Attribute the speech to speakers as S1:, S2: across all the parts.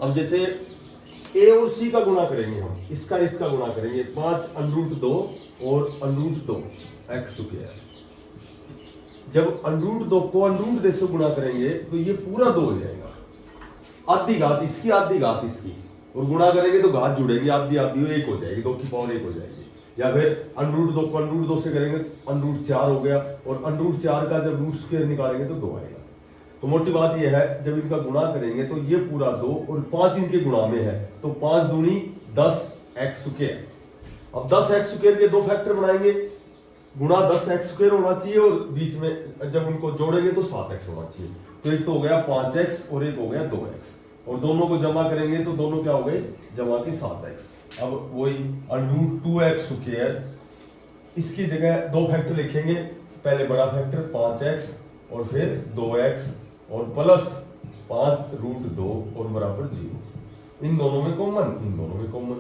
S1: अब जैसे ए और सी का गुणा करेंगे हम, इसका गुणा करेंगे 5 √2 और √2 एक्स स्क्वायर। जब √2 को √2 से गुणा करेंगे तो ये पूरा 2 हो जाएगा, आधी घात इसकी आधी घात इसकी, और गुणा करेंगे तो घात जुड़ेगी, आधी आधी 1 हो जाएगी, 2 की पावर 1 हो जाएगी। या फिर √2 को √2 से करेंगे √4 हो गया, और √4 का जब रूट स्क्वायर निकालेंगे तो 2 आएगा। तो मोटी बात यह है, जब इनका गुणा करेंगे तो ये पूरा 2 और 5 इनके गुणा में है, तो 5 दूनी 10 एक्स स्क्वायर। अब 10 एक्स स्क्वायर के दो फैक्टर बनाएंगे, गुणा 10 एक्स स्क्वायर होना चाहिए, और बीच में जब उनको जोड़ेंगे तो 7 एक्स होना चाहिए। तो एक तो हो गया 5 एक्स और एक हो गया 2 एक्स, और दोनों को जमा करेंगे तो दोनों क्या हो गए, जमा के 7 एक्स। अब वही √2 एक्स स्क्वायर, इसकी जगह दो फैक्टर लिखेंगे, पहले बड़ा फैक्टर 5 एक्स और फिर 2 एक्स और प्लस 5 √2 और बराबर 0। इन दोनों में कॉमन, इन दोनों में कॉमन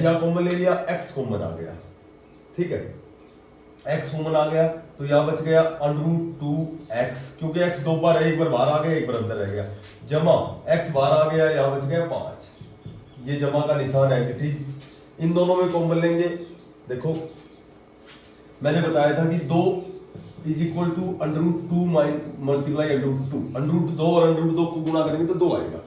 S1: या कॉमन ले लिया, x कॉमन आ गया, ठीक है, x कॉमन आ गया तो यहां बच गया √2x, क्योंकि x 2 बार है, एक बार बाहर आ गया, एक बार अंदर रह गया, जमा x बाहर आ गया, यहां बच गया 5, ये जमा का निशान है इट इज। इन दोनों में कॉमन लेंगे, देखो मैंने बताया था कि 2 इज इक्वल टू √2 मल्टीप्लाई √2, √2 और √2 को गुणा करेंगे तो 2 आएगा।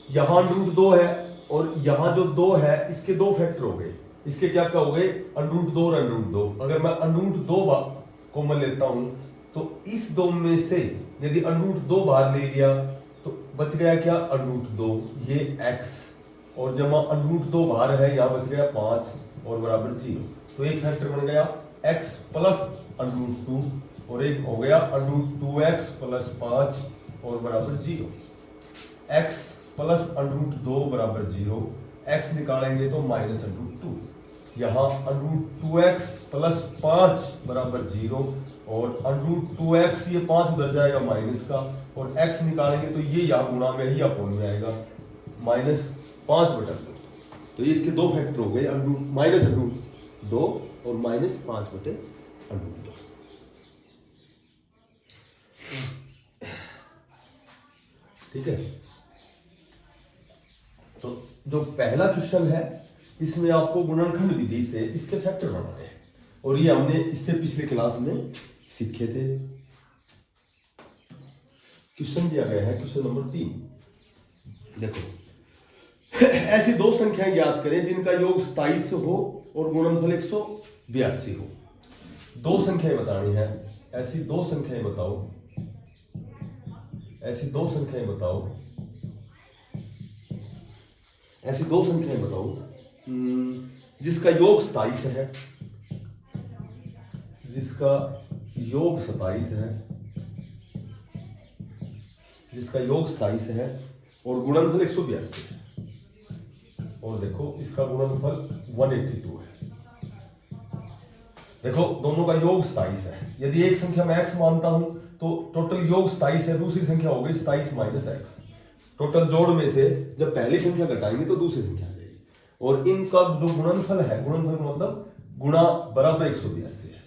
S1: यहां √2 है और यहां जो 2 है इसके दो फैक्टर हो गए, इसके क्या क्या हो गए, √2 और √2। अगर मैं √2 कॉमन लेता हूं तो इस 2 में से यदि √2 बाहर ले लिया तो बच गया क्या, √2, ये x, और जमा √2 बाहर है, यहां बच गया 5 और बराबर 0। तो एक फैक्टर बन गया x प्लस √2 और एक हो गया √2x प्लस 5 और बराबर 0। x प्लस √2 बराबर 0, x निकालेंगे तो माइनस √2, यहाँ √2x प्लस 5 बराबर 0, और √2x ये 5 उधर जाएगा माइनस का, और x निकालेंगे तो ये यहाँ गुणा में ही अपोन में आएगा, -5/2। तो ये इसके दो फैक्टर हो गए, -√2 और -5/2। ठीक है, तो जो पहला क्वेश्चन है इसमें आपको गुणनखंड विधि से इसके फैक्टर बनाने हैं, और ये हमने इससे पिछले क्लास में सीखे थे। क्वेश्चन दिया गया है, क्वेश्चन नंबर 3, देखो ऐसी दो संख्याएं ज्ञात करें जिनका योग 27 हो और गुणनफल 182 हो। दो संख्याएं बतानी है, ऐसी दो संख्याएं बताओ, ऐसी दो संख्याएं बताओ, ऐसी दो संख्याएं बताओ जिसका योग 27 है, जिसका योग 27 है, जिसका योग 27 है और गुणनफल 182 है, और देखो इसका गुणनफल 182 है। देखो दोनों का योग 27 है, यदि एक संख्या मैं x मानता हूं तो टोटल योग 27 है, दूसरी संख्या हो गई 27 माइनस x। टोटल जोड़ में से जब पहली संख्या घटाएंगे तो दूसरी संख्या आ जाएगी, और इनका जो गुणनफल है, गुणनफल मतलब गुणा बराबर 182 है।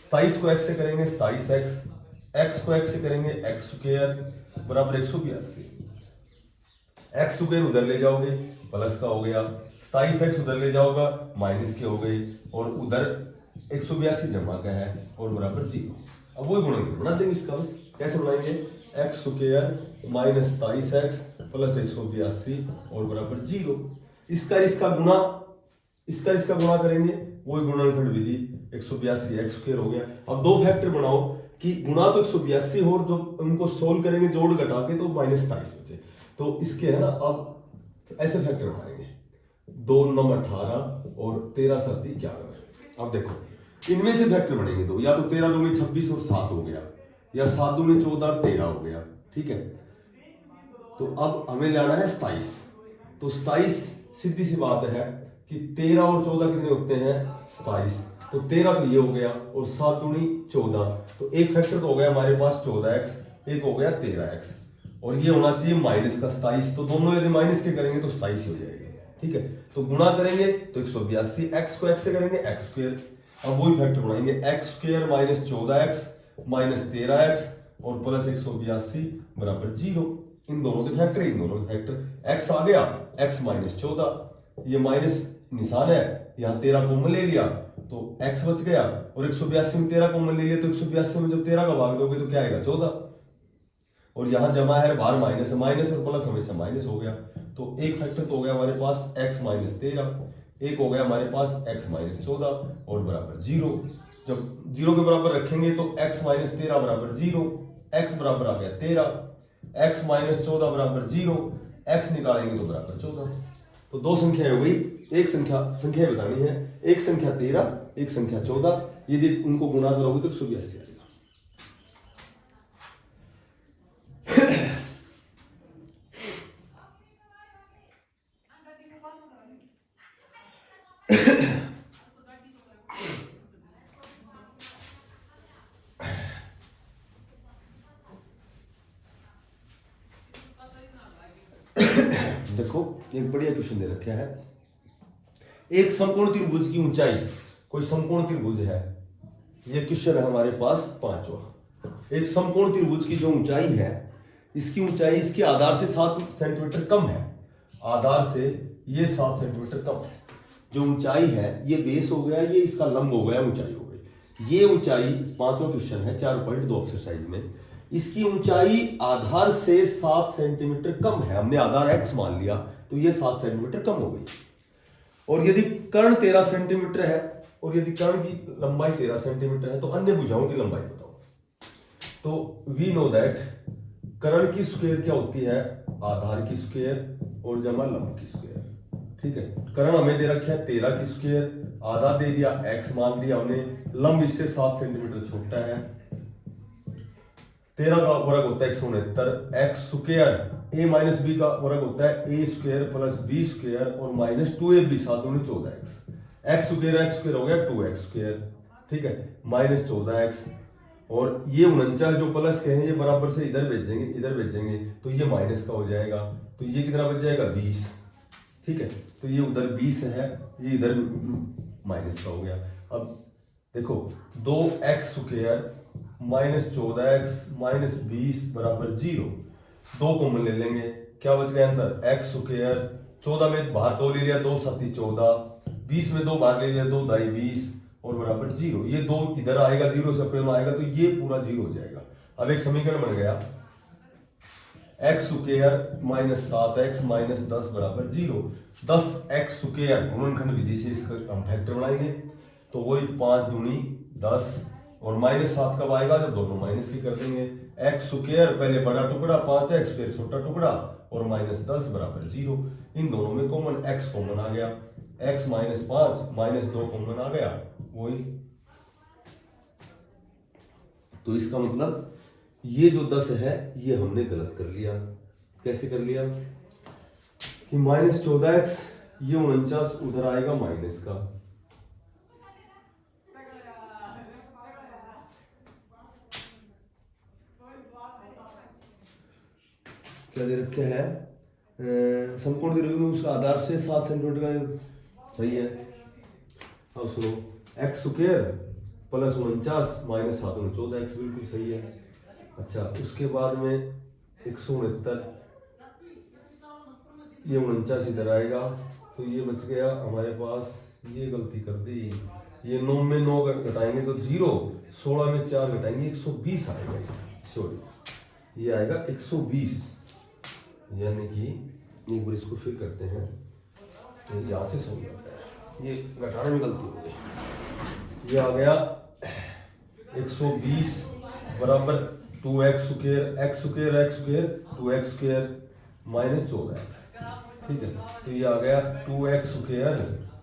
S1: 27 को x से करेंगे 27x, x को x से करेंगे x स्क्वायर बराबर 182। x स्क्वायर उधर ले जाओगे प्लस का हो गया, 27x उधर ले जाओगा माइनस के हो गई, और उधर 182 जमा का है और बराबर 0। अब वही गुणनफल बना देंगे इसका, बस कैसे बनाएंगे, x square minus 27x plus 182 और बराबर 0। इसका गुणा, इसका गुणा करेंगे, वही गुणनखंड विधि, 182 x स्क्वायर हो गया। अब दो फैक्टर बनाओ कि गुणा तो 182 हो, और जो उनको सोल्व करेंगे जोड़ घटा के तो -27 बचे। तो इसके है ना, अब ऐसे फैक्टर बनाएंगे, 2 9 18 और 13 7 91। अब देखो इनमें से फैक्टर बनेंगे दो, या तो 13 दूनी 26 और 7 हो गया, या 7 दूनी 14 और 13 हो गया, ठीक है। तो अब हमें लाना है 27, तो 27 सीधी सी बात है कि 13 और 14 कितने होते हैं 27, तो 13 तो ये हो गया, और 7 दूनी 14, तो एक फैक्टर तो हो गया हमारे पास 14x, एक हो गया 13x, और ये होना चाहिए माइनस का 27, तो दोनों यदि माइनस के करेंगे तो 27 हो जाएगा, ठीक है। तो गुणा करेंगे तो 182, x को x से करेंगे x स्क्वायर, अब वही फैक्टर बनाएंगे, x square minus 14x minus 13x और प्लस 182 बराबर 0। इन दोनों के फैक्टर, इन दोनों के फैक्टर। x आ गया, x माइनस 14, ये माइनस निशान है, यहाँ 13 कॉमन ले लिया तो x बच गया, और 182 में 13 कॉमन ले लिया तो 182 में जब 13 का भाग दोगे तो क्या आएगा 14, और यहाँ जमा है बाहर माइनस है, माइनस और प्लस हमेशा माइनस हो गया, तो एक फैक्टर तो हो गया हमारे पास x माइनस 13, एक हो गया हमारे पास x माइनस 14 और बराबर 0। जब 0 के बराबर रखेंगे तो x माइनस 13 बराबर 0, x बराबर आ गया 13, x माइनस 14 बराबर 0, x निकालेंगे तो बराबर 14। तो दो संख्याएं हो गई, एक संख्या बतानी है, एक संख्या 13, एक संख्या 14, यदि उनको गुणा करोगे तो 182 आएगा। देखो एक बढ़िया क्वेश्चन दे रखा है, एक समकोण त्रिभुज की ऊंचाई, कोई समकोण त्रिभुज है, ये क्वेश्चन है हमारे पास 5वां। एक समकोण त्रिभुज की जो ऊंचाई है, इसकी ऊंचाई इसके आधार से 7 सेंटीमीटर कम है, आधार से ये 7 सेंटीमीटर कम है। जो ऊंचाई है ये बेस हो गया, ये इसका लंब हो गया, ऊंचाई हो गई। ये ऊंचाई 5वां क्वेश्चन है 4.2 एक्सरसाइज में, इसकी ऊंचाई आधार से 7 सेंटीमीटर कम है, हमने आधार x मान लिया तो ये 7 सेंटीमीटर कम हो गई। और यदि कर्ण 13 सेंटीमीटर है और यदि कर्ण की लंबाई 13 सेंटीमीटर है तो अन्य भुजाओं की लंबाई बताओ। तो वी नो दैट कर्ण की स्क्वायर क्या होती है, आधार की स्क्वायर और जमा लंब की स्क्वायर, ठीक है। कर्ण हमें दे रखा है 13 की स्क्वायर, आधा दे दिया, x मान लिया हमने, लंब इससे 7 सेंटीमीटर छोटा है, 13 का वर्ग होता है 169, x square a minus b का वर्ग होता है a square plus b square और माइनस 2ab 7 दूनी 14x, x स्क्वायर हो गया 2x स्क्वायर, ठीक है, माइनस 14x, और ये 49 जो प्लस के हैं ये बराबर से इधर भेजेंगे तो ये माइनस का हो जाएगा, तो ये कितना बच जाएगा 20, ठीक है। तो ये उधर 20 है, ये इधर माइनस का हो गया। अब देखो 2x square minus 14x minus 20 बराबर 0, 2 कॉमन ले लेंगे, क्या बच गया अंदर x स्क्वायर, 14 में बाहर 2 ले लिया, 2 7 14, 20 में 2 बाहर ले लिया, 2 दाई 20 और बराबर 0, ये 2 इधर आएगा 0 से अपने में आएगा तो ये पूरा 0 हो जाएगा। अब एक समीकरण बन गया x square minus 7x minus 10 बराबर 0, 10x स्क्वायर गुणनखंड विधि से इसका हम फैक्टर बनाएंगे तो वही 5 दूनी 10 और माइनस 7 कब आएगा जब दोनों माइनस की कर देंगे, x स्क्वायर पहले बड़ा टुकड़ा 5x फिर छोटा टुकड़ा और माइनस 10 बराबर 0, इन दोनों में कॉमन x कॉमन आ गया, x माइनस 5 माइनस 2 कॉमन आ गया वही। तो इसका मतलब ये जो 10 है ये हमने गलत कर लिया। कैसे कर लिया कि माइनस 14x, ये 49 उधर आएगा माइनस का, क्या दे रखा है, समकोण त्रिभुज उसका आधार से 7 सेंटीमीटर का, सही है। अब सुनो x square plus 49 minus 7 14x, बिल्कुल सही है। अच्छा उसके बाद में 169, ये 49 इधर आएगा तो ये बच गया हमारे पास, ये गलती कर दी, ये 9 में 9 घटाएंगे तो 0, 16 में 4 घटाएंगे 120 आएगा, सॉरी ये आएगा 120, यानी कि एक बार इसको फिर करते हैं, यहाँ से सो जाता है, ये घटाने में गलती हो गई, ये आ गया 120 बराबर 2x square, x square 2x square minus 14x, ठीक है। तो ये आ गया 2x स्क्वायर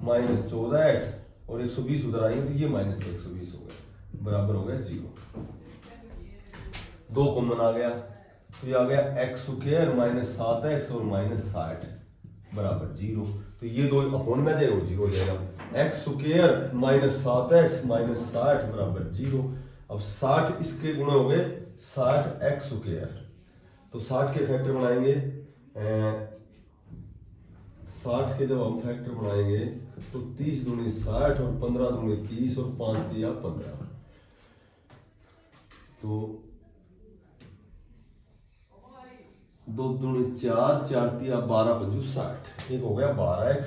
S1: माइनस 14x और 120 उधर आएंगे तो ये माइनस 120 हो गया, बराबर हो गया 0, 2 कॉमन आ गया तो ये आ गया x स्क्वायर माइनस 7x और माइनस 60 बराबर 0, तो ये 2 अपॉन में जाएगा 0 हो जाएगा, x square minus 7x minus 60 बराबर 0। अब 60 इसके गुणे हो गए 60x स्क्वायर, तो 60 के फैक्टर बनाएंगे, 60 के जब हम फैक्टर बनाएंगे तो 30 दूनी 60 और 15 दूनी 30 और 5 दिया 15, तो 2 दूनी 4, 4 तिया 12 पंजू 60, एक हो गया 12x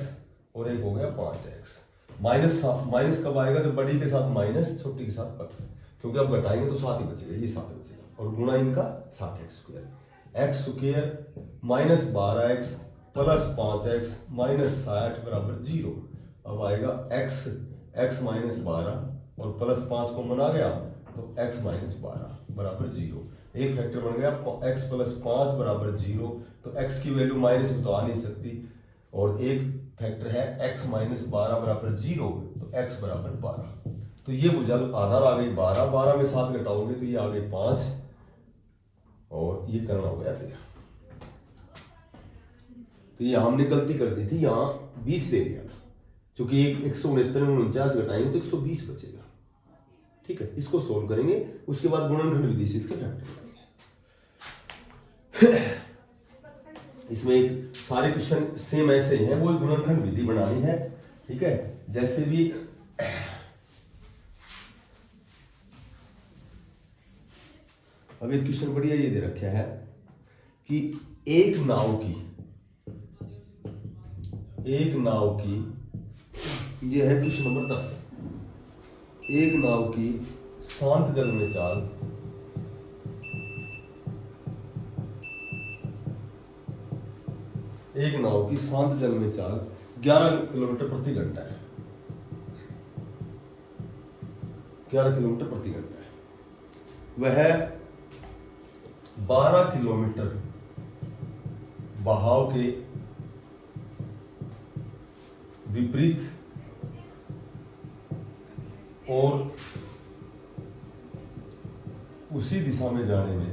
S1: और एक हो गया 5x। माइनस कब आएगा? जब बड़ी के साथ माइनस, छोटी के साथ प्लस, क्योंकि अब घटाएंगे तो 7 ही बचेगा, ये 7 बचेगा, और गुणा इनका 60x² minus 12x plus 5x minus 60 बराबर 0। अब आएगा x माइनस 12 और प्लस 5 को मना गया तो x माइनस 12 बराबर 0। एक फैक्टर बन गया x प्लस 5 बराबर 0, तो x की वैल्यू माइनस में तो आ नहीं सकती, और एक फैक्टर है x माइनस 12 बराबर 0, तो x बराबर 12। तो ये बुझाल आधार आ गई 12, 12 में 7 घटाओगे तो ये आ गई 5, और ये करना हो गया 13। तो ये हमने गलती कर दी थी, यहाँ 20 ले लिया था, क्योंकि 169 में 49 घटाएंगे तो 120 बचेगा। ठीक है, इसको सोल्व करेंगे, उसके बाद गुणनखंड विधि से इसका फैक्टर लगाएंगे। इसमें एक सारे क्वेश्चन सेम ऐसे ही हैं, वो गुणनखंड विधि बनानी है। ठीक है, जैसे भी अब एक क्वेश्चन बढ़िया ये दे रखा है कि एक नाव की ये है क्वेश्चन नंबर 10। एक नाव की शांत जल में चाल 11 किलोमीटर प्रति घंटा है। 11 किलोमीटर प्रति घंटा है। वह 12 किलोमीटर बहाव के विपरीत और उसी दिशा में जाने में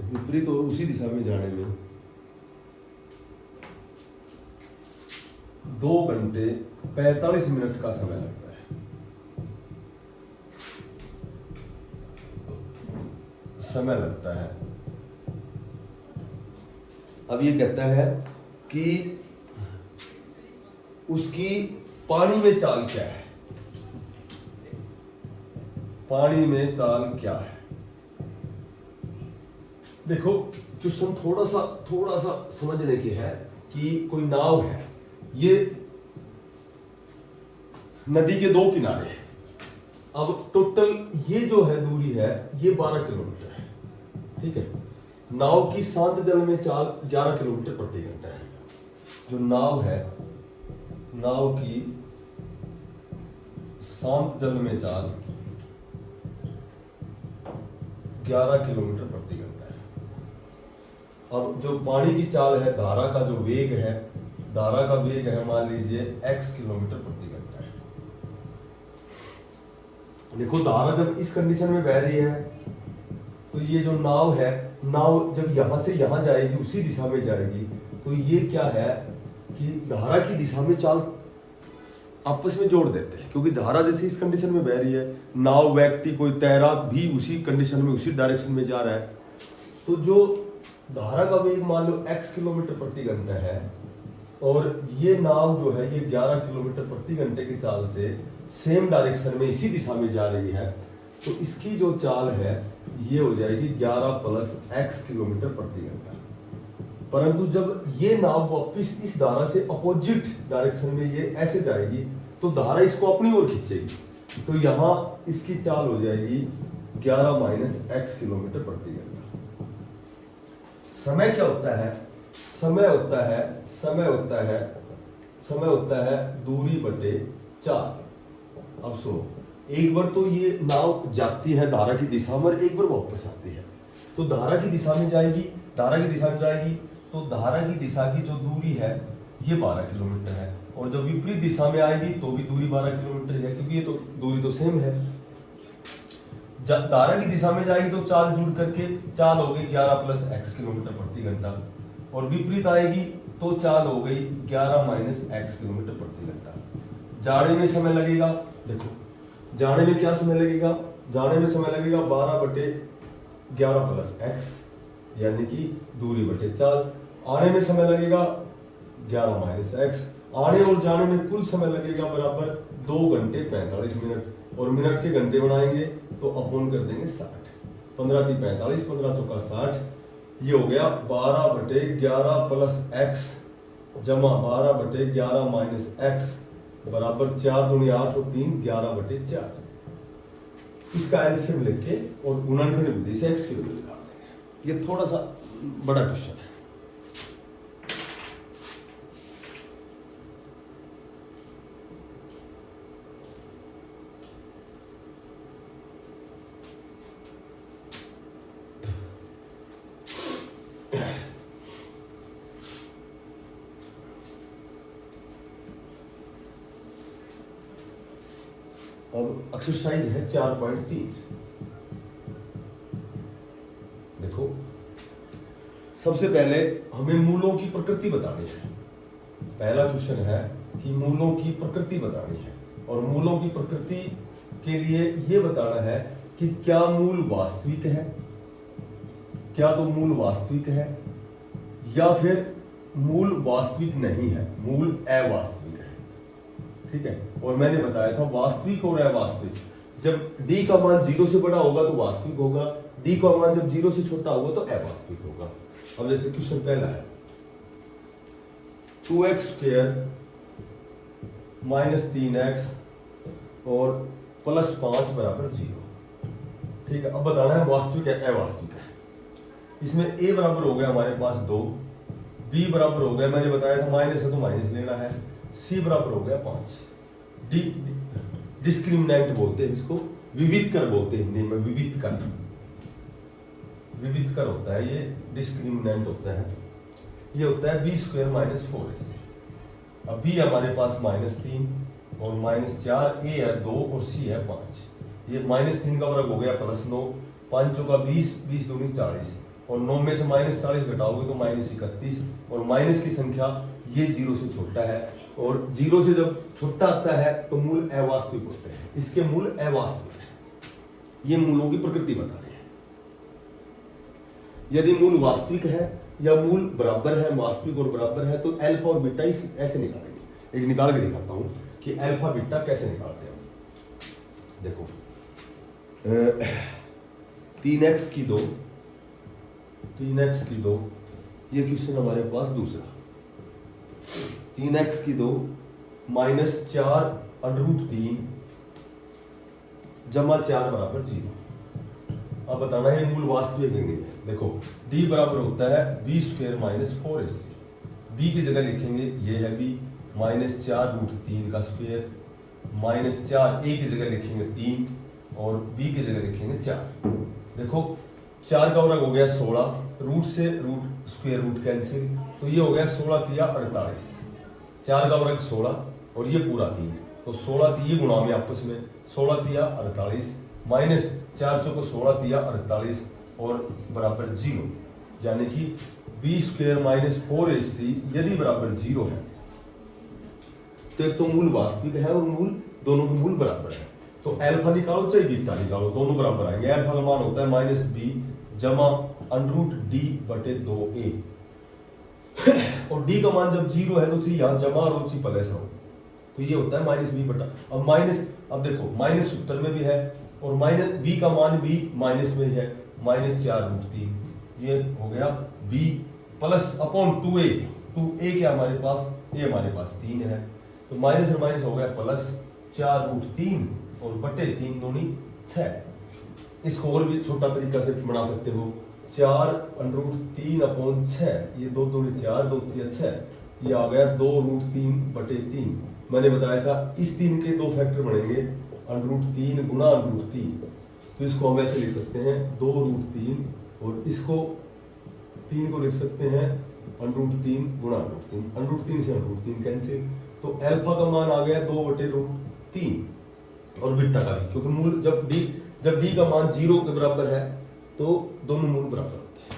S1: विपरीत और उसी दिशा में जाने में 2 घंटे 45 मिनट का समय लगता है। अब ये कहता है कि उसकी पानी में चाल क्या है। देखो क्वेश्चन थोड़ा सा समझने की है कि कोई नाव है, ये नदी के 2 किनारे है। अब टोटल ये जो है दूरी है ये 12 किलोमीटर है। ठीक है, नाव की शांत जल में चाल 11 किलोमीटर प्रति घंटा है। जो नाव है, नाव की शांत जल में चाल 11 किलोमीटर प्रति घंटा है। अब जो पानी की चाल है, धारा का जो वेग है, धारा का वेग है मान लीजिए x किलोमीटर प्रति घंटा है। देखो धारा जब इस कंडीशन में बह रही है तो ये जो नाव है, नाव जब यहां से यहां जाएगी, उसी दिशा में जाएगी, तो ये क्या है कि धारा की दिशा में चाल आपस में जोड़ देते हैं, क्योंकि धारा जैसे इस कंडीशन में बह रही है, नाव व्यक्ति कोई तैराक भी उसी कंडीशन में उसी डायरेक्शन में जा रहा है, तो जो धारा का वेग मान लो x किलोमीटर प्रति घंटा है और ये नाव जो है ये 11 किलोमीटर प्रति घंटे की चाल से सेम डायरेक्शन में इसी दिशा में जा रही है, तो इसकी जो चाल है ये हो जाएगी 11 प्लस x किलोमीटर प्रति घंटा। परंतु जब ये नाव वापिस इस धारा से अपोजिट डायरेक्शन में ये ऐसे जाएगी तो धारा इसको अपनी ओर खींचेगी, तो यहाँ इसकी चाल हो जाएगी 11 माइनस x किलोमीटर प्रति घंटा। समय क्या होता है? समय होता है दूरी बटे 4। अब सुनो, एक बार तो ये नाव जाती है धारा की दिशा में और एक बार वापस आती है, तो धारा की दिशा में जाएगी तो धारा की दिशा की जो दूरी है ये 12 किलोमीटर है, और जब विपरीत दिशा में आएगी तो भी दूरी 12 किलोमीटर है, क्योंकि ये तो दूरी तो सेम है। जब धारा की दिशा में जाएगी तो चाल जुड़ करके चाल हो गई 11 प्लस x किलोमीटर प्रति घंटा, और विपरीत आएगी तो चाल हो गई 11 माइनस x किलोमीटर प्रति घंटा। जाने में समय लगेगा, देखो जाने में क्या समय लगेगा? जाने में समय लगेगा 12 बटे 11 प्लस x, यानी कि दूरी बटे चाल। आने में समय लगेगा 11 माइनस x। आने और जाने में कुल समय लगेगा बराबर 2 घंटे 45 मिनट, और मिनट के घंटे बनाएंगे तो अपॉन कर देंगे 60। 15 × 3 = 45, 15 × 4 = 60। ये हो गया 12/11 प्लस x जमा 12/11 माइनस x बराबर 4 दूनी 8 और 3 11/4। इसका एलसीएम लेके और गुणनखंड विधि से x की वैल्यू निकाल देंगे। ये थोड़ा सा बड़ा क्वेश्चन है। अब एक्सरसाइज है 4.3। देखो सबसे पहले हमें मूलों की प्रकृति बतानी है। पहला क्वेश्चन है कि मूलों की प्रकृति बतानी है और मूलों की प्रकृति के लिए ये बताना है कि क्या मूल वास्तविक है, क्या तो मूल वास्तविक है या फिर मूल वास्तविक नहीं है, मूल अवास्तविक है। ठीक है, और मैंने बताया था वास्तविक और अवास्तविक, जब d का मान 0 से बड़ा होगा तो वास्तविक होगा, d का मान जब 0 से छोटा होगा तो अवास्तविक होगा। अब जैसे क्वेश्चन पहला है 2x² - 3x और +5 = 0। ठीक है, अब बताना है वास्तविक है अवास्तविक है। इसमें a बराबर हो गया हमारे पास 2, b बराबर हो गया, मैंने बताया था माइनस है तो माइनस लेना है, c बराबर हो गया 5। डिस्क्रिमिनेंट बोलते हैं इसको, विविध कर बोलते हैं हिंदी में, विविध कर, विविध कर होता है ये, डिस्क्रिमिनेंट होता है। ये होता है b² - 4ac। अब b हमारे पास -3 और -4, a है 2 और c है 5। ये -3 का वर्ग हो गया +9, 5 × 20, 20 दूनी 40 और 9 में से -40 घटाओगे तो -31 और माइनस की संख्या ये 0 से छोटा है और 0 से जब छोटा आता है तो मूल अवास्तविक होते हैं। इसके मूल अवास्तविक है। ये मूलों की प्रकृति बता रही है। यदि मूल वास्तविक है या मूल बराबर है, वास्तविक और बराबर है, तो अल्फा और बीटा ऐसे निकालेंगे। एक निकाल के दिखाता हूं कि अल्फा बीटा कैसे निकालते हैं। देखो 3x की 2, 3x की 2, ये क्वेश्चन हमारे पास दूसरा 3x की 2 -4 √3 जमा 4 बराबर 0। अब बताना है मूल वास्तविक नहीं है। देखो d बराबर होता है b² - 4ac। b की जगह लिखेंगे ये है b -4 √3 का स्क्वायर -4, a की जगह लिखेंगे 3 और b की जगह लिखेंगे 4। देखो 4 का वर्ग हो गया 16, रूट से रूट स्क्वायर रूट कैंसिल, तो ये हो गया 16 × 48। 4 का वर्ग 16 और ये पूरा 3, तो 16 ये गुणा में आपस में 16 × 48 माइनस 4 × 16 × 48 और बराबर 0, यानी कि b² - 4ac यदि बराबर 0 है तो एक तो मूल वास्तविक है और मूल दोनों के मूल बराबर है। तो अल्फा निकालो चाहे बीटा निकालो, दोनों बराबर आएंगे। अल्फा का मान होता है -b जमा √d/2a और d का मान जब 0 है तो सी यहाँ जमा और सी प्लस हो, तो ये होता है -b/। अब माइनस, अब देखो माइनस उत्तर में भी है और माइनस b का मान भी माइनस में है, -4 √3, ये हो गया b plus upon 2a। 2a क्या हमारे पास, a हमारे पास 3 है, तो माइनस और माइनस हो गया प्लस 4 √3 और बटे 3 दूनी 6। इसको और भी छोटा तरीका से बना सकते हो, 4 √3/6, ये 2 दूनी 4, 2 × 6, ये आ गया 2 √3/3। मैंने बताया था इस 3 के 2 फैक्टर बनेंगे, √3 गुणा √3, तो इसको हम ऐसे लिख सकते हैं 2 √3 और इसको 3 को लिख सकते हैं √3 गुणा √3, √3 से √3 कैंसिल, तो अल्फा का मान आ गया 2/√3 और बीटा का, क्योंकि मूल जब d का मान 0 के बराबर है तो दोनों मूल बराबर होते हैं।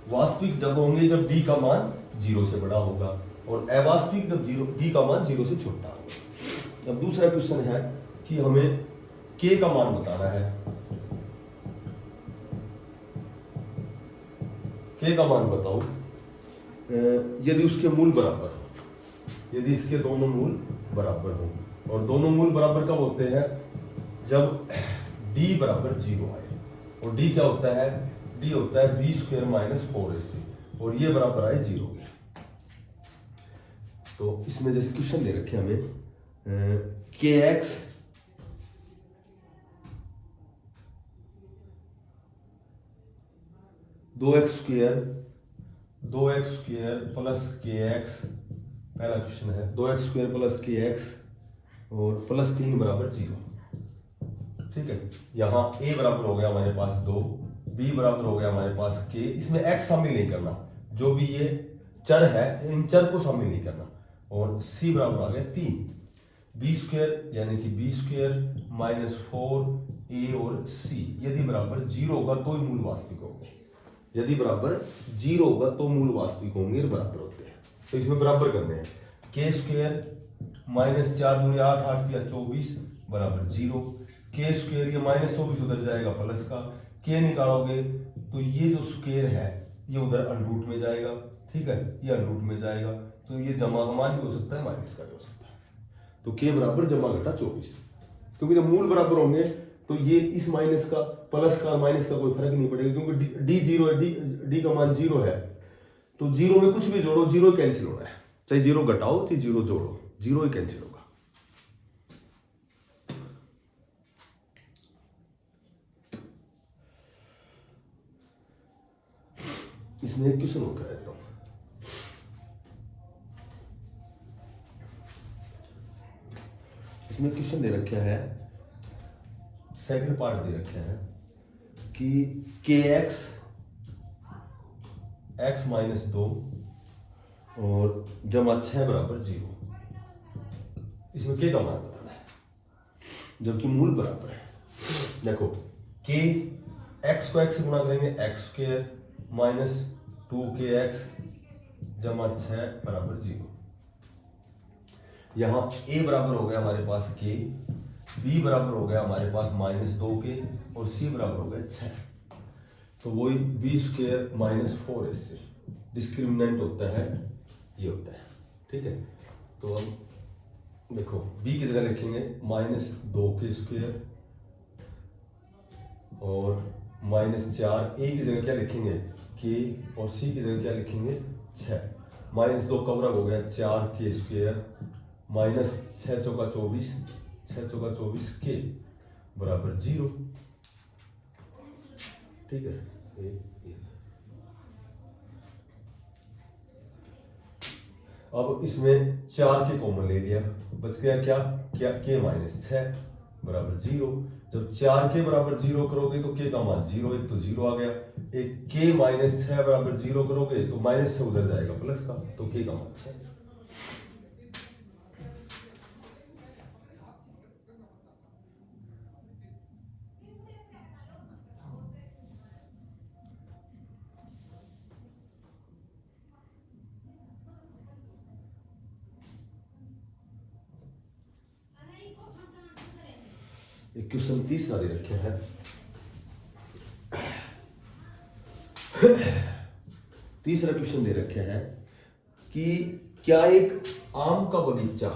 S1: वास्तविक जब होंगे जब d का मान 0 से बड़ा होगा और अवास्तविक जब d का मान 0 से छोटा होगा। अब दूसरा क्वेश्चन है कि हमें के का मान बताना है, के का मान बताओ यदि उसके मूल बराबर हो, यदि इसके दोनों मूल बराबर हो। और दोनों मूल बराबर कब होते हैं? जब d बराबर 0 आए। और d क्या होता है? d होता है b स्क्वायर माइनस 4ac और ये बराबर आए 0 के। तो इसमें जैसे क्वेश्चन दे रखे हमें kx दो एक्स स्क्वायर प्लस के एक्स, पहला क्वेश्चन है 2x स्क्वायर प्लस के एक्स और प्लस 3 बराबर 0। ठीक है, यहाँ a बराबर हो गया हमारे पास 2, b बराबर हो गया हमारे पास k, इसमें x शामिल नहीं करना, जो भी ये चर है इन चर को शामिल नहीं करना। और c बराबर आ गया 3, b स्क्वायर यानी कि b स्क्वायर माइनस 4a और c यदि बराबर 0 होगा तो ही मूल वास्तविक होंगे, यदि बराबर 0 होगा तो मूल वास्तविक होंगे और बराबर होते हैं। तो इसमें बराबर करने हैं, के स्क्वायर माइनस 4 दूनी 8, 8 या 24 बराबर 0, के स्क्वायर ये माइनस 24 उधर जाएगा प्लस का, के निकालोगे तो ये जो स्क्वायर है ये उधर अनरूट में जाएगा। ठीक है, ये अनरूट में जाएगा तो ये जमा का मान भी हो सकता है माइनस का भी हो सकता है। तो के बराबर जमा घटा 24, क्योंकि जब मूल बराबर होंगे तो ये इस माइनस का प्लस का माइनस का कोई फर्क नहीं पड़ेगा, क्योंकि डी 0 है, डी का मान 0 है तो 0 में कुछ भी जोड़ो 0 कैंसिल होना है, चाहे 0 घटाओ चाहे 0 जोड़ो 0 ही कैंसिल होगा। इसमें एक क्वेश्चन होता है तो इसमें क्वेश्चन दे रखा है, सेकंड पार्ट दे रखा है कि के एक्स माइनस 2 और जमा 6 बराबर 0, इसमें के का मान बताना है जबकि मूल बराबर है। देखो के एक्स को एक्स से गुणा करेंगे एक्स स्क्वायर माइनस 2kx जमा 6 बराबर 0। यहां a बराबर हो गया हमारे पास k, b बराबर हो गया हमारे पास माइनस 2k और c बराबर हो गया 6। तो वही b square minus 4ac discriminant होता है, ये होता है। ठीक है, तो अब देखो b की जगह लिखेंगे माइनस 2k स्क्वायर और माइनस 4, a की जगह क्या लिखेंगे k और c की जगह क्या लिखेंगे 6। माइनस 2 का वर्ग हो गया 4k स्क्वायर माइनस 6 चौका 24, 6 चौका 24 k बराबर 0। ठीक है, अब इसमें 4 के कॉमन ले लिया, बच गया क्या क्या k माइनस 6 बराबर 0। जब 4 के बराबर 0 करोगे तो k का मान 0, एक तो 0 आ गया, एक k माइनस 6 बराबर 0 करोगे तो माइनस से उधर जाएगा प्लस का, तो k का मान 6। एक क्वेश्चन तीसरा दे रखे हैं, तीसरा क्वेश्चन दे रखे हैं कि क्या एक आम का बगीचा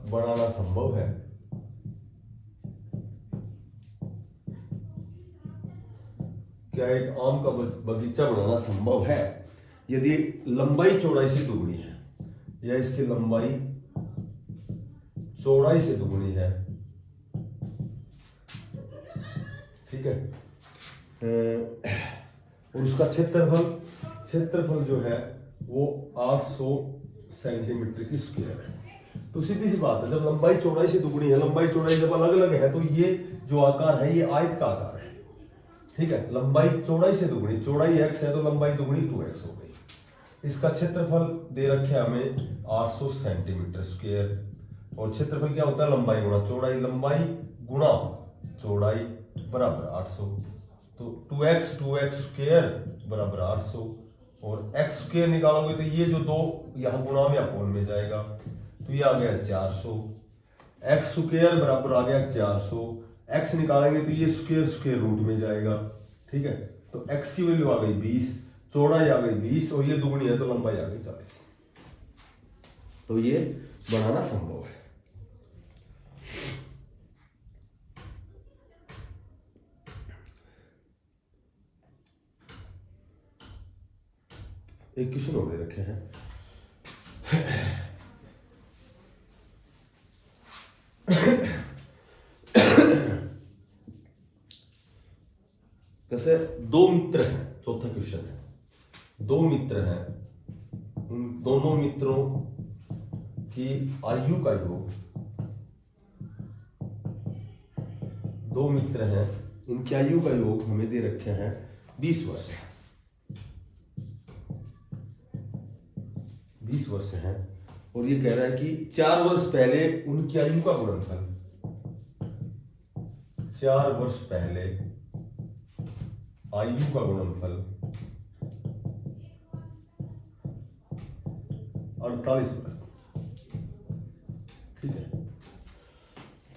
S1: बनाना संभव है? क्या एक आम का बगीचा बनाना संभव है यदि लंबाई चौड़ाई से दुगनी है, या इसकी लंबाई चौड़ाई से दुगनी है? ठीक है, और उसका क्षेत्रफल जो है वो 800 सेंटीमीटर की स्क्वायर है। तो सीधी सी बात है, जब लंबाई चौड़ाई से दुगनी है, लंबाई चौड़ाई जब अलग अलग है तो ये जो आकार है ये आयत का आकार है। ठीक है, लंबाई चौड़ाई से दुगनी, चौड़ाई x है तो लंबाई दुगनी 2x हो गई। इसका क्षेत्रफल दे रखे हमें 800 सेंटीमीटर स्क्वायर, और क्षेत्रफल क्या होता है लंबाई गुणा चौड़ाई, लंबाई गुणा चौड़ाई बराबर 800, तो 2x स्क्वायर बराबर 800 और x स्क्वायर निकालोगे तो ये जो दो यहाँ गुणा में अपोन में जाएगा, तो ये आ गया 400, एक्स स्क्वायर बराबर आ गया 400, एक्स निकालेंगे तो ये स्क्वायर स्क्वायर रूट में जाएगा, ठीक है। तो एक्स की वैल्यू आ गई 20, चौड़ाई आ गई 20 और ये दुगनी है तो लंबाई आ गई 40। तो ये बनाना संभव है। एक क्वेश्चन और दे रखे हैं, जैसे दो मित्र हैं, चौथा क्वेश्चन है, दो मित्र हैं, उन दोनों मित्रों की आयु का योग, दो मित्र हैं, इनकी आयु का योग हमें दे रखे हैं 20 वर्ष, 20 वर्ष है। और ये कह रहा है कि 4 वर्ष पहले उनकी आयु का गुणनफल, 4 वर्ष पहले आयु का गुणनफल 48 वर्ष, ठीक है।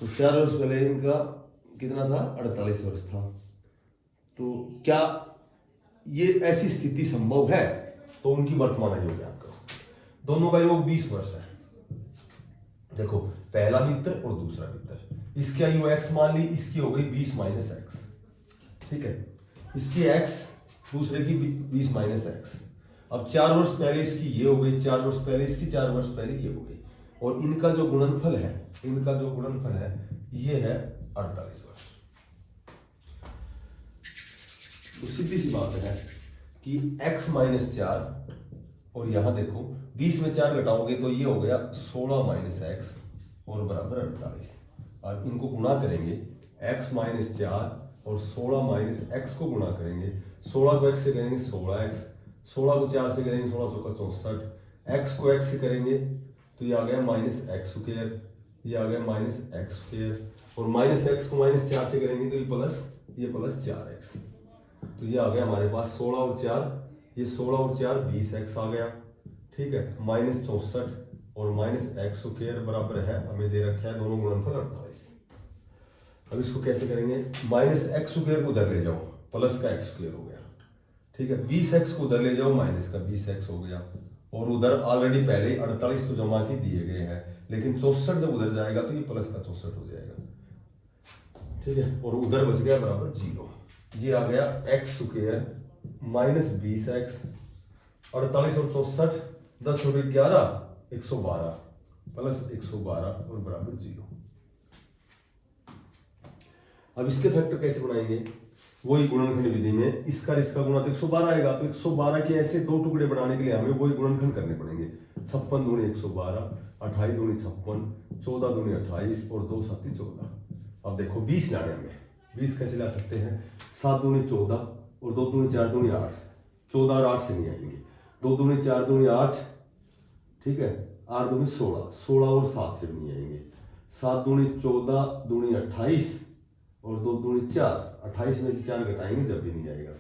S1: तो 4 वर्ष पहले इनका कितना था, 48 वर्ष था। तो क्या ये ऐसी स्थिति संभव है? तो उनकी वर्तमान आयु ज्ञात करो। दोनों का योग 20 वर्ष है। देखो पहला मित्र और दूसरा मित्र, इसकी आयु x मान ली, इसकी हो गई 20 माइनस एक्स, ठीक है। इसकी x, दूसरे की 20 माइनस एक्स। अब 4 वर्ष पहले इसकी ये हो गई, 4 वर्ष पहले इसकी, 4 वर्ष पहले ये हो गई, और इनका जो गुणनफल है, इनका जो गुणनफल है ये है 48 वर्ष। तो सीधी सी बात है कि x माइनस 4, और यहां देखो 20 में 4 घटाओगे तो ये हो गया 16 माइनस एक्स और बराबर 48। और इनको गुणा करेंगे, x माइनस 4 और 16 माइनस एक्स को गुणा करेंगे, 16 को x से करेंगे 16x, 16 को 4 से करेंगे 16 चौका 64, x को x से करेंगे तो ये आ गया माइनस एक्स स्क्वायर, ये आ गया माइनस एक्स स्क्वायर, और माइनस एक्स को माइनस 4 से करेंगे तो ये प्लस 4x। तो ये आ गया हमारे पास 16 और 4, ये 16 और 4 20x आ गया, ठीक है। माइनस 64 और माइनस एक्स स्क्वायर बराबर है, हमें दे रखा है दोनों गुणनफल 48। अब इसको कैसे करेंगे, माइनस एक्स स्क्वायर को उधर ले जाओ, प्लस का एक्स स्क्वायर हो गया, ठीक है। 20x को उधर ले जाओ, माइनस का 20x हो गया, और उधर ऑलरेडी पहले ही 48 तो जमा के दिए गए हैं, लेकिन 64 जब उधर जाएगा तो ये प्लस का 64 हो जाएगा, ठीक है। और उधर बच गया बराबर 0। ये आ गया एक्स स्क्वायर माइनस 20x, 48 और 64 10 और 11 112 प्लस 112 और बराबर 0। अब इसके फैक्टर कैसे बनाएंगे, वही गुणनखंड विधि में इसका गुणा तो 112 आएगा, तो 112 के ऐसे दो टुकड़े बनाने के लिए हमें वही गुणनखंड करने पड़ेंगे। 56 दूनी 112, 28 दूनी 56, 14 दूनी 28 और 2 7 14। अब देखो 20 लाने में, 20 कैसे ला सकते हैं, 7 दूनी 14 और 2 दूनी 4 दूनी 8, 14 और 8 से नहीं आएंगे, 2 दूनी 4 दूनी 8, ठीक है, 8 दूनी 16, 16 और 7 से भी नहीं आएंगे, 7 दूनी 14 दूनी 28 और 2 दूनी 4, 28 में से 4 घटाएंगे जब भी नहीं आएगा।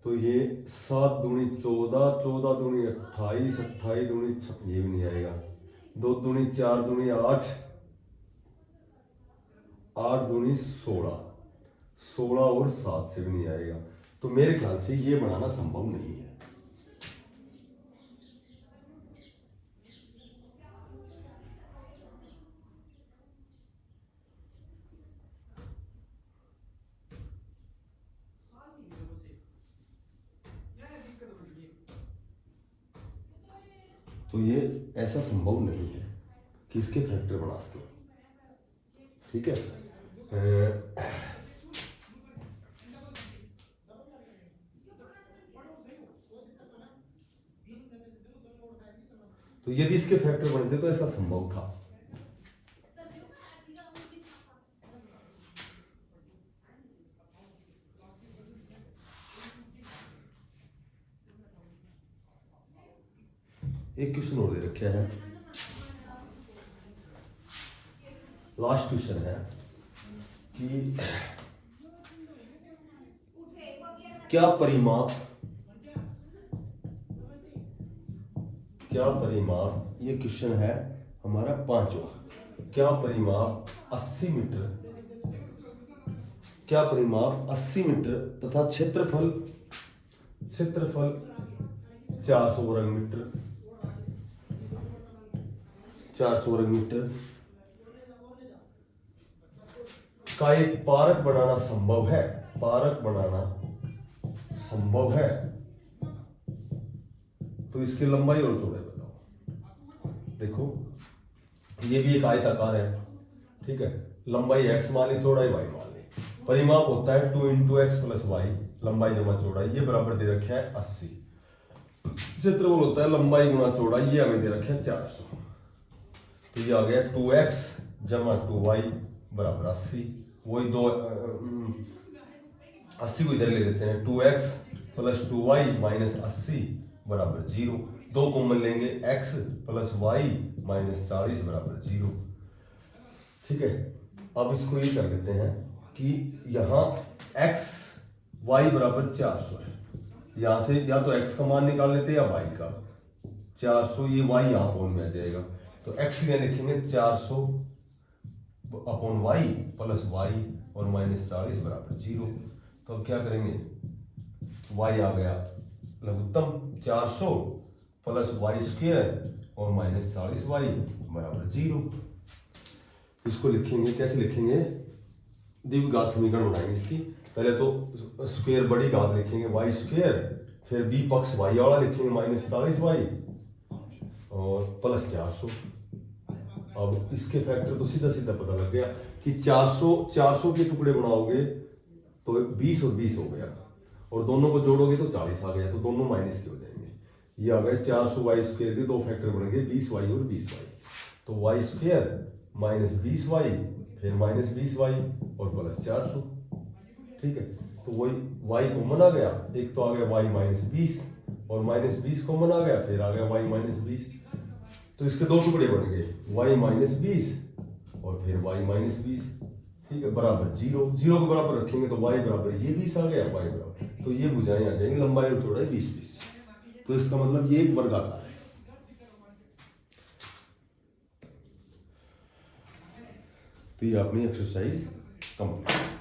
S1: तो ये 7 दूनी 14, 14 दूनी 28, 28 दूनी 6, ये भी नहीं आएगा, 2 दूनी 4 दूनी 8, 8 दूनी 16, 16 और 7 से भी नहीं आएगा। तो मेरे ख्याल से ये बनाना संभव नहीं है। तो ये ऐसा संभव नहीं है कि इसके फैक्टर बना सके, ठीक है। तो यदि इसके फैक्टर बनते तो ऐसा संभव था। एक क्वेश्चन और दे रखा है, लास्ट क्वेश्चन है कि क्या परिमाप क्या परिमाप, ये क्वेश्चन है हमारा 5वां, क्या परिमाप 80 मीटर, क्या परिमाप 80 मीटर तथा क्षेत्रफल 400 वर्ग मीटर, 400 वर्ग मीटर का एक पारक बनाना संभव है, पारक बनाना संभव है, तो इसकी लंबाई और चौड़ाई बताओ। देखो ये भी एक आयताकार है, ठीक है, लंबाई x मान ली, चौड़ाई y मान ली। परिमाप होता है 2 इंटू एक्स प्लस वाई, लंबाई जमा चौड़ाई, ये बराबर दे रखा है 80। क्षेत्रफल होता है लंबाई गुणा चौड़ाई, ये हमें दे रखा है 400, तो ये आ गया 2x जमा 2y बराबर 80। वही 80 को इधर ले लेते हैं, 2x प्लस 2y माइनस 80 बराबर 0। 2 कॉमन लेंगे, x प्लस y माइनस 40 बराबर 0। ठीक है, अब इसको ये कर देते हैं कि यहाँ x y बराबर 400 है, यहाँ से या तो x का मान निकाल लेते हैं या y का। 400 ये y यहाँ अपॉन में आ जाएगा, तो x यहाँ लिखेंगे 400 अपॉन वाई प्लस वाई और माइनस 40 बराबर 0। तो अब क्या करेंगे, y आ गया लघुत्तम 400 प्लस वाई स्क्वायर और माइनस 40y बराबर 0। इसको लिखेंगे, कैसे लिखेंगे, द्विघात समीकरण बनाएंगे इसकी। पहले तो स्क्वायर बड़ी घात लिखेंगे y स्क्वायर, फिर b पक्ष y वाला लिखेंगे माइनस 40y और प्लस 400। अब इसके फैक्टर तो सीधा सीधा पता लग गया कि 400 के टुकड़े बनाओगे तो 20 और 20 हो गया, और दोनों को जोड़ोगे तो 40 आ गया, तो दोनों माइनस के हो जाएंगे। ये आ गए 400 वाई स्क्वायर के दो फैक्टर बनेंगे 20y और 20y, तो वाई स्क्वायर माइनस 20y फिर माइनस 20y और प्लस 400। ठीक है, तो वही y कॉमन आ गया, एक तो आ गया y माइनस 20 और माइनस 20 कॉमन आ गया, फिर आ गया y माइनस 20। तो इसके दो टुकड़े बन गए, y माइनस 20 और फिर y माइनस 20। ठीक है, बराबर 0, 0 को बराबर रखेंगे तो y बराबर ये 20 आ गया, y बराबर, तो ये भुजाएं आ जाएंगी, लंबाई और चौड़ाई 20-20। तो इसका मतलब ये एक वर्गाकार है। तो ये अपनी एक्सरसाइज कंप्लीट।